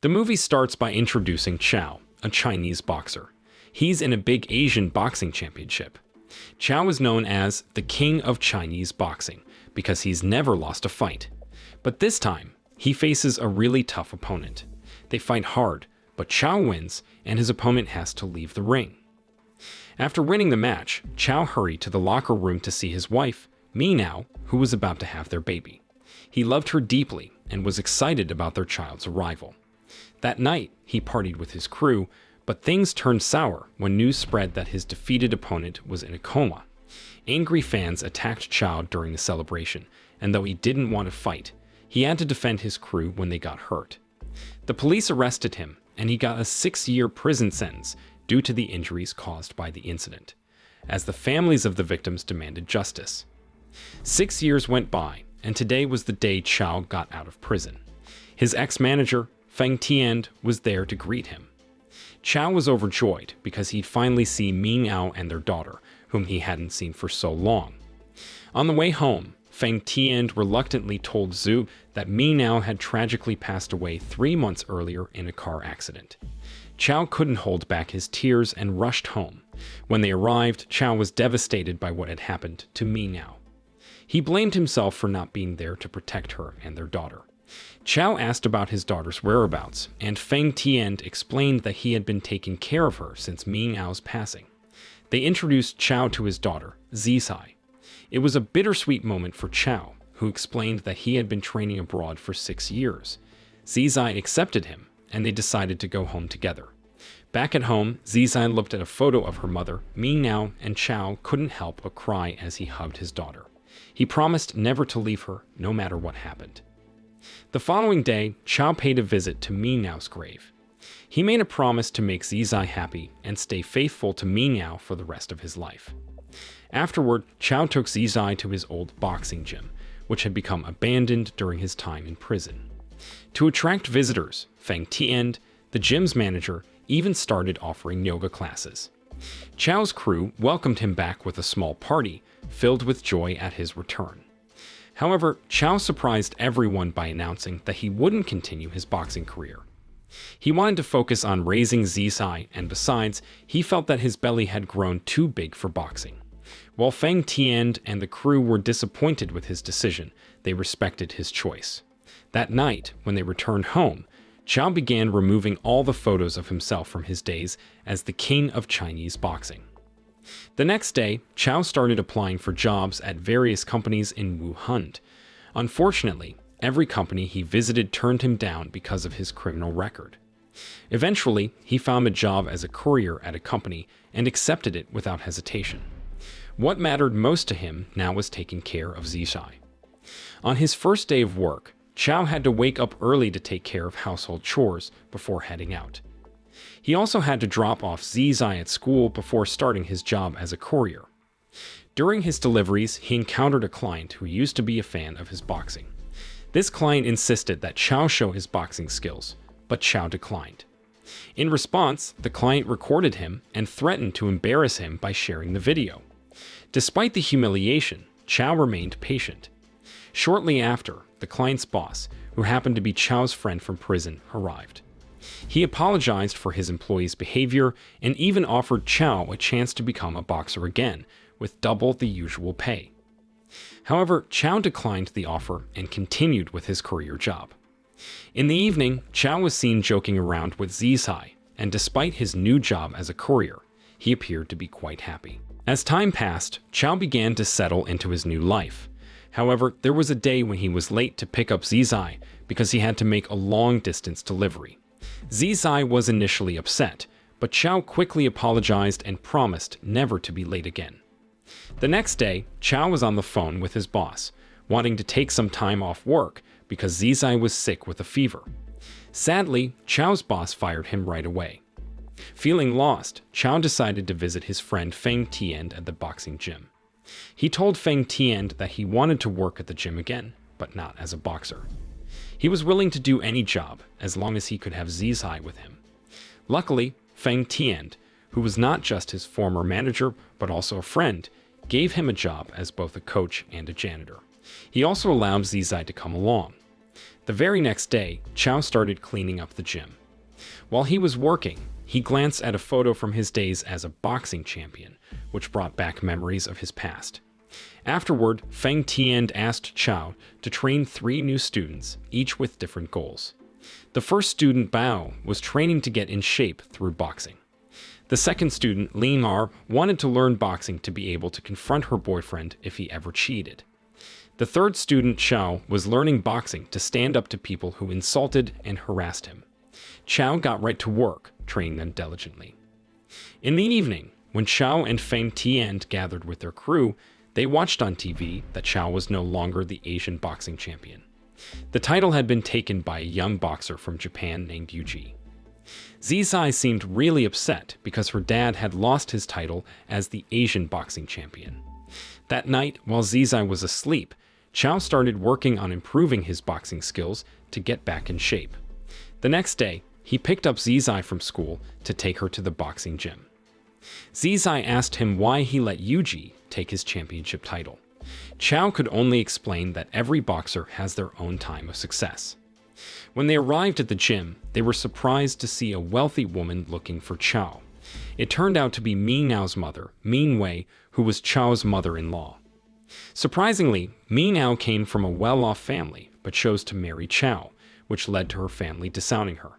The movie starts by introducing Chiao, a Chinese boxer. He's in a big Asian boxing championship. Chiao is known as the King of Chinese boxing because he's never lost a fight. But this time, he faces a really tough opponent. They fight hard, but Chiao wins and his opponent has to leave the ring. After winning the match, Chiao hurried to the locker room to see his wife, Meow, who was about to have their baby. He loved her deeply and was excited about their child's arrival. That night, he partied with his crew, but things turned sour when news spread that his defeated opponent was in a coma. Angry fans attacked Chiao during the celebration, and though he didn't want to fight, he had to defend his crew when they got hurt. The police arrested him, and he got a 6-year prison sentence due to the injuries caused by the incident, as the families of the victims demanded justice. 6 years went by, and today was the day Chiao got out of prison. His ex-manager, Feng Tian, was there to greet him. Chiao was overjoyed because he'd finally see Meow and their daughter, whom he hadn't seen for so long. On the way home, Feng Tian reluctantly told Zhu that Meow had tragically passed away 3 months earlier in a car accident. Chiao couldn't hold back his tears and rushed home. When they arrived, Chiao was devastated by what had happened to Meow. He blamed himself for not being there to protect her and their daughter. Chiao asked about his daughter's whereabouts, and Feng Tian explained that he had been taking care of her since Meow's passing. They introduced Chiao to his daughter, Zisai. It was a bittersweet moment for Chiao, who explained that he had been training abroad for 6 years. Zisai accepted him, and they decided to go home together. Back at home, Zisai looked at a photo of her mother, Meow, and Chiao couldn't help but cry as he hugged his daughter. He promised never to leave her, no matter what happened. The following day, Chiao paid a visit to Meow's grave. He made a promise to make Zisai happy and stay faithful to Meow for the rest of his life. Afterward, Chiao took Zisai to his old boxing gym, which had become abandoned during his time in prison. To attract visitors, Feng Tian, the gym's manager, even started offering yoga classes. Chiao's crew welcomed him back with a small party, filled with joy at his return. However, Chiao surprised everyone by announcing that he wouldn't continue his boxing career. He wanted to focus on raising Zisai, and besides, he felt that his belly had grown too big for boxing. While Feng Tian and the crew were disappointed with his decision, they respected his choice. That night, when they returned home, Chiao began removing all the photos of himself from his days as the king of Chinese boxing. The next day, Chiao started applying for jobs at various companies in Wuhan. Unfortunately, every company he visited turned him down because of his criminal record. Eventually, he found a job as a courier at a company and accepted it without hesitation. What mattered most to him now was taking care of Zisai. On his first day of work, Chiao had to wake up early to take care of household chores before heading out. He also had to drop off Zisai at school before starting his job as a courier. During his deliveries, he encountered a client who used to be a fan of his boxing. This client insisted that Chiao show his boxing skills, but Chiao declined. In response, the client recorded him and threatened to embarrass him by sharing the video. Despite the humiliation, Chiao remained patient. Shortly after, the client's boss, who happened to be Chiao's friend from prison, arrived. He apologized for his employee's behavior and even offered Chiao a chance to become a boxer again, with double the usual pay. However, Chiao declined the offer and continued with his career job. In the evening, Chiao was seen joking around with Zisai, and despite his new job as a courier, he appeared to be quite happy. As time passed, Chiao began to settle into his new life. However, there was a day when he was late to pick up Zisai because he had to make a long-distance delivery. Zisai was initially upset, but Chiao quickly apologized and promised never to be late again. The next day, Chiao was on the phone with his boss, wanting to take some time off work because Zisai was sick with a fever. Sadly, Chiao's boss fired him right away. Feeling lost, Chiao decided to visit his friend Feng Tian at the boxing gym. He told Feng Tian that he wanted to work at the gym again, but not as a boxer. He was willing to do any job as long as he could have Zisai with him. Luckily, Feng Tian, who was not just his former manager but also a friend, gave him a job as both a coach and a janitor. He also allowed Zisai to come along. The very next day, Chiao started cleaning up the gym. While he was working, he glanced at a photo from his days as a boxing champion, which brought back memories of his past. Afterward, Feng Tian asked Chiao to train 3 new students, each with different goals. The first student, Bao, was training to get in shape through boxing. The second student, Ling Er, wanted to learn boxing to be able to confront her boyfriend if he ever cheated. The third student, Chiao, was learning boxing to stand up to people who insulted and harassed him. Chiao got right to work, training them diligently. In the evening, when Chiao and Feng Tian gathered with their crew, they watched on TV that Chiao was no longer the Asian boxing champion. The title had been taken by a young boxer from Japan named Yuji. Zizai seemed really upset because her dad had lost his title as the Asian boxing champion. That night, while Zizai was asleep, Chiao started working on improving his boxing skills to get back in shape. The next day, he picked up Zizai from school to take her to the boxing gym. Zizai asked him why he let Yuji take his championship title. Chiao could only explain that every boxer has their own time of success. When they arrived at the gym, they were surprised to see a wealthy woman looking for Chiao. It turned out to be Meow's mother, Meow, who was Chiao's mother-in-law. Surprisingly, Meow came from a well-off family, but chose to marry Chiao, which led to her family disowning her.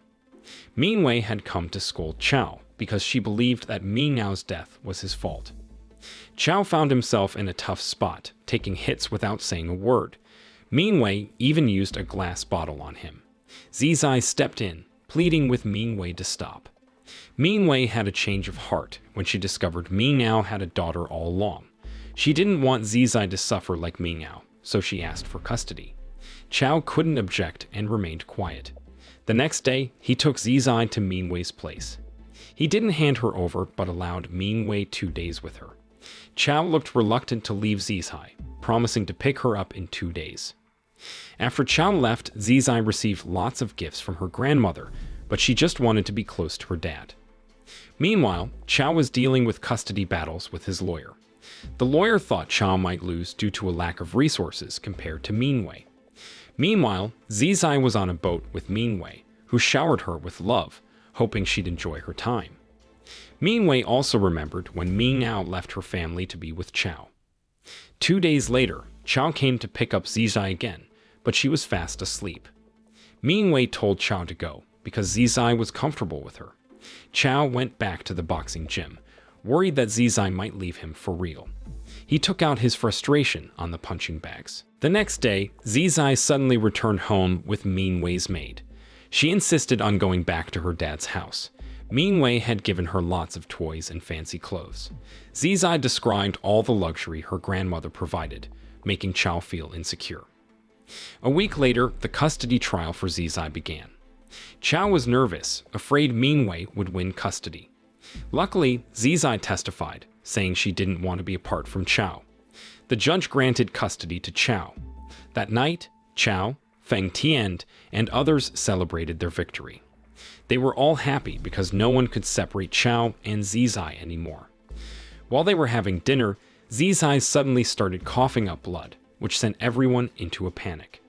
Meow had come to scold Chiao because she believed that Meow's death was his fault. Chiao found himself in a tough spot, taking hits without saying a word. Meow even used a glass bottle on him. Zizai stepped in, pleading with Meow to stop. Meow had a change of heart when she discovered Meow had a daughter all along. She didn't want Zizai to suffer like Meow, so she asked for custody. Chiao couldn't object and remained quiet. The next day, he took Zizai to Meow's place. He didn't hand her over, but allowed Meow 2 days with her. Chiao looked reluctant to leave Zizai, promising to pick her up in 2 days. After Chiao left, Zizai received lots of gifts from her grandmother, but she just wanted to be close to her dad. Meanwhile, Chiao was dealing with custody battles with his lawyer. The lawyer thought Chiao might lose due to a lack of resources compared to Meow. Meanwhile, Zizai was on a boat with Meow, who showered her with love, hoping she'd enjoy her time. Meow also remembered when Meow left her family to be with Chiao. 2 days later, Chiao came to pick up Zizai again, but she was fast asleep. Meow told Chiao to go, because Zizai was comfortable with her. Chiao went back to the boxing gym, worried that Zizai might leave him for real. He took out his frustration on the punching bags. The next day, Zizai suddenly returned home with Meow's maid. She insisted on going back to her dad's house. Meow had given her lots of toys and fancy clothes. Zizai described all the luxury her grandmother provided, making Chiao feel insecure. A week later, the custody trial for Zizai began. Chiao was nervous, afraid Meow would win custody. Luckily, Zizai testified, saying she didn't want to be apart from Chiao. The judge granted custody to Chiao. That night, Chiao, Feng Tian, and others celebrated their victory. They were all happy because no one could separate Chiao and Zizai anymore. While they were having dinner, Zizai suddenly started coughing up blood, which sent everyone into a panic.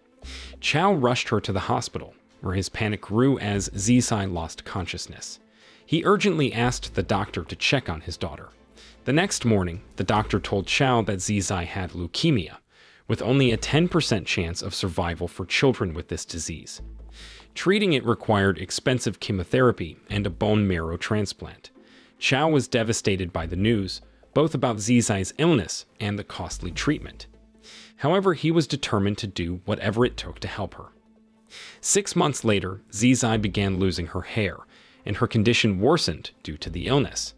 Chiao rushed her to the hospital, where his panic grew as Zizai lost consciousness. He urgently asked the doctor to check on his daughter. The next morning, the doctor told Chiao that Zizai had leukemia, with only a 10% chance of survival for children with this disease. Treating it required expensive chemotherapy and a bone marrow transplant. Chiao was devastated by the news, both about Zizai's illness and the costly treatment. However, he was determined to do whatever it took to help her. 6 months later, Zizai began losing her hair, and her condition worsened due to the illness.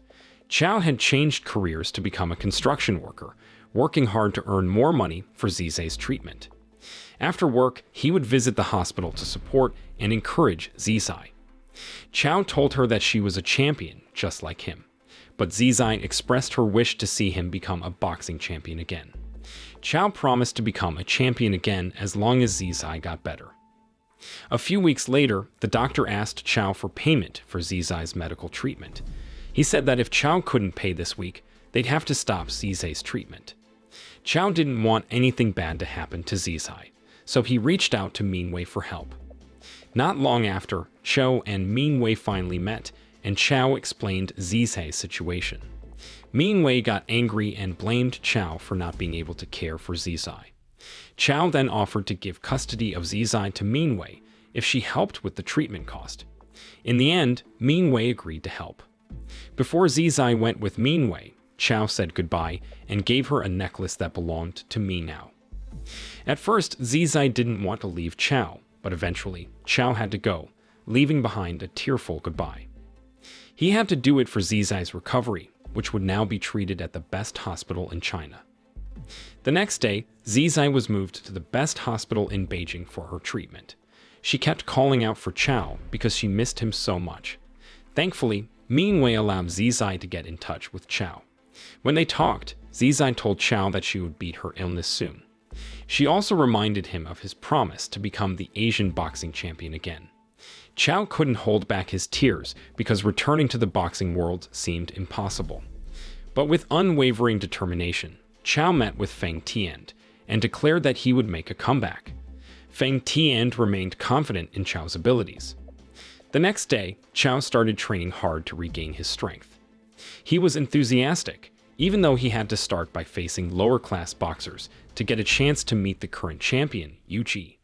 Chiao had changed careers to become a construction worker, working hard to earn more money for Zizai's treatment. After work, he would visit the hospital to support and encourage Zizai. Chiao told her that she was a champion, just like him, but Zizai expressed her wish to see him become a boxing champion again. Chiao promised to become a champion again as long as Zizai got better. A few weeks later, the doctor asked Chiao for payment for Zizai's medical treatment. He said that if Chiao couldn't pay this week, they'd have to stop Zizai's treatment. Chiao didn't want anything bad to happen to Zizai, so he reached out to Meow for help. Not long after, Chiao and Meow finally met, and Chiao explained Zizai's situation. Meow got angry and blamed Chiao for not being able to care for Zizai. Chiao then offered to give custody of Zizai to Meow if she helped with the treatment cost. In the end, Meow agreed to help. Before Zizai went with Meow, Chiao said goodbye and gave her a necklace that belonged to Meow. At first, Zizai didn't want to leave Chiao, but eventually, Chiao had to go, leaving behind a tearful goodbye. He had to do it for Zizai's recovery, which would now be treated at the best hospital in China. The next day, Zizai was moved to the best hospital in Beijing for her treatment. She kept calling out for Chiao because she missed him so much. Thankfully, Meow allowed Zizai to get in touch with Chiao. When they talked, Zizai told Chiao that she would beat her illness soon. She also reminded him of his promise to become the Asian boxing champion again. Chiao couldn't hold back his tears because returning to the boxing world seemed impossible. But with unwavering determination, Chiao met with Feng Tian and declared that he would make a comeback. Feng Tian remained confident in Chiao's abilities. The next day, Chiao started training hard to regain his strength. He was enthusiastic, even though he had to start by facing lower-class boxers to get a chance to meet the current champion, Yu Ji.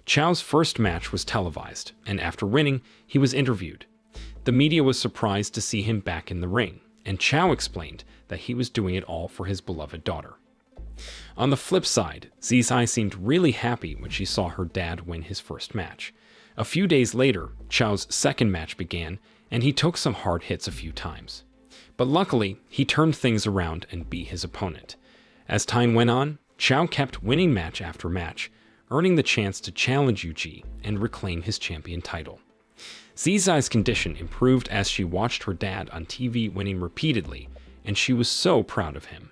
Chiao's first match was televised, and after winning, he was interviewed. The media was surprised to see him back in the ring, and Chiao explained that he was doing it all for his beloved daughter. On the flip side, Zizai seemed really happy when she saw her dad win his first match. A few days later, Chiao's second match began, and he took some hard hits a few times. But luckily, he turned things around and beat his opponent. As time went on, Chiao kept winning match after match, earning the chance to challenge Yu Ji and reclaim his champion title. Zizai's condition improved as she watched her dad on TV winning repeatedly, and she was so proud of him.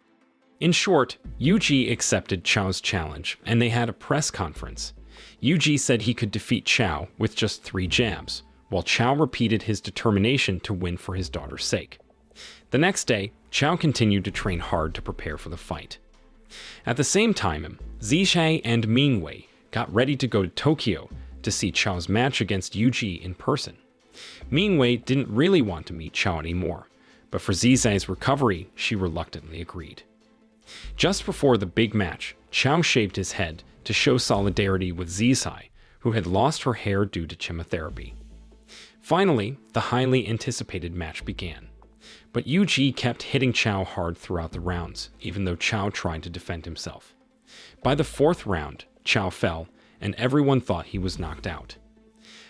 In short, Yu Ji accepted Chiao's challenge, and they had a press conference. Yu Ji said he could defeat Chiao with just 3 jabs, while Chiao repeated his determination to win for his daughter's sake. The next day, Chiao continued to train hard to prepare for the fight. At the same time, Zizai and Meow got ready to go to Tokyo to see Chiao's match against Yu Ji in person. Meow didn't really want to meet Chiao anymore, but for Zizai's recovery, she reluctantly agreed. Just before the big match, Chiao shaved his head to show solidarity with Zizai, who had lost her hair due to chemotherapy. Finally, the highly anticipated match began. But Yu Ji kept hitting Chiao hard throughout the rounds, even though Chiao tried to defend himself. By the 4th round, Chiao fell, and everyone thought he was knocked out.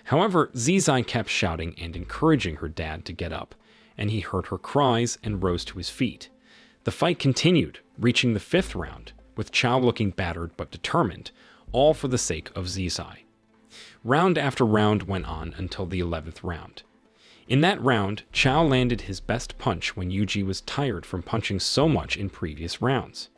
However, Zizai kept shouting and encouraging her dad to get up, and he heard her cries and rose to his feet. The fight continued, reaching the 5th round, with Chiao looking battered but determined, all for the sake of Zizai. Round after round went on until the 11th round. In that round, Chiao landed his best punch when Yu Ji was tired from punching so much in previous rounds.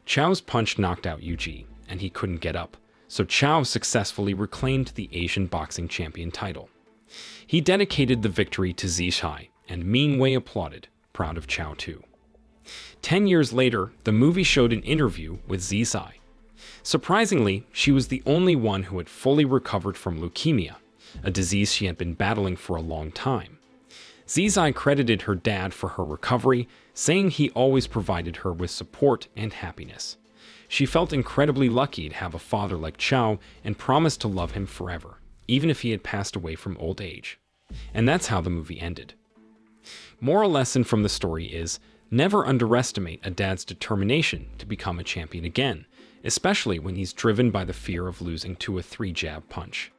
Chiao's punch knocked out Yu Ji, and he couldn't get up, so Chiao successfully reclaimed the Asian boxing champion title. He dedicated the victory to Zizai, and Meow applauded, proud of Chiao too. 10 years later, the movie showed an interview with Zizai. Surprisingly, she was the only one who had fully recovered from leukemia, a disease she had been battling for a long time. Zizai credited her dad for her recovery, saying he always provided her with support and happiness. She felt incredibly lucky to have a father like Chiao and promised to love him forever, even if he had passed away from old age. And that's how the movie ended. Moral lesson from the story is, never underestimate a dad's determination to become a champion again, especially when he's driven by the fear of losing to a 3-jab punch.